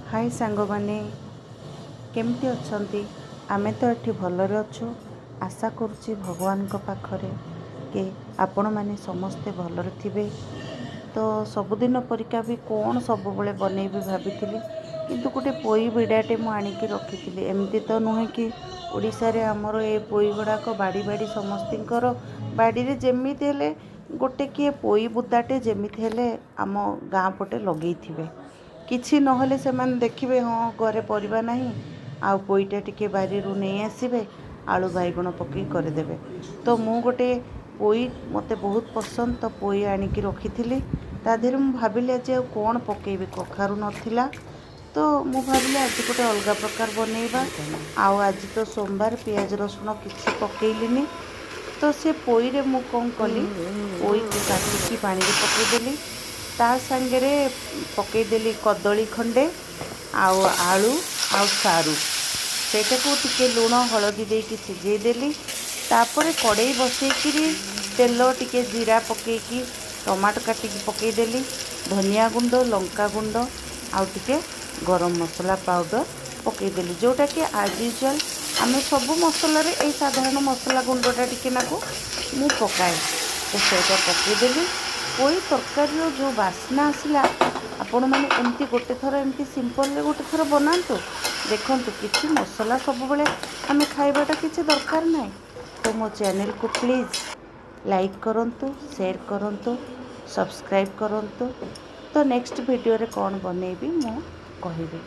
हाय सांग माने केमती अच्छंती आमे तो एठी भलरे अच्छु। आशा करुच्ची भगवान को पाखरे कि आपण माने समस्ते भलरे थिबे। तो सबुदिन परिका भी कौन सब बड़े बनैबी भाभी किंतु गोटे पोई बिड़ाटे मु आनिकी रखी। एमती तो नुहे कि ओडिशा रे हमर ए पोई गुड़ाक बाड़ी बाड़ी समस्तिंकर बाड़ी रे जेमिति हेले गोटे किए पोई बुदाटे जेमिति हेले आम गाँ पटे लगई थिबे। किछि नहले से माने देखिबे हाँ घरे परिबा नहीं आउ पोईटा टिके बारी रु नहीं आसीबे आलू बाइगण पकई करदेबे। तो मु गोटे पोई मते बहुत पसंद तो पोई आनिकी रखी। ता देहरे मु भाबिली आज कौन पकेबी कखारु नथिला तो मु भाबिली आज गोटे अलग प्रकार बनैबा। आउ आज तो सोमवार पियाज रसुण किछि पकेइलिनी। तो से पोई रे मु कौन कली पोई को काटिकी पानी रे पकेदेली ता संगे पकेदेली कदली खंडे आउ आलू आउ सारू सेटा को टिके लुण हलदी देकी सिझेदेली। तापर कड़ई बसैकी तेल टिके जीरा पकेकी टमाटो काटिकी पकेदेली धनिया गुंड लंका गुंड आउ टिके गरम मसला पाउडर पकेदेली जोटा कि आज यूजुअल आमे सब मसला रे ए साधारण मसला गुंडटा टिके नाको मु पकाए। तो सेटा पकेदेली पोई तरकारी जो बास्ना आसला आपण मैंने एमती गोटे थर एमती सिंपल रे गोटे थर बनातु देखंतु किछि मसला सब बेले आमे खाइबाटा किछि दरकार नाही। तो मो चैनल को प्लीज लाइक करंतु शेयर करंतु सब्सक्राइब करंतु। तो नेक्स्ट वीडियो रे कौन बनैबी मु कहिबी।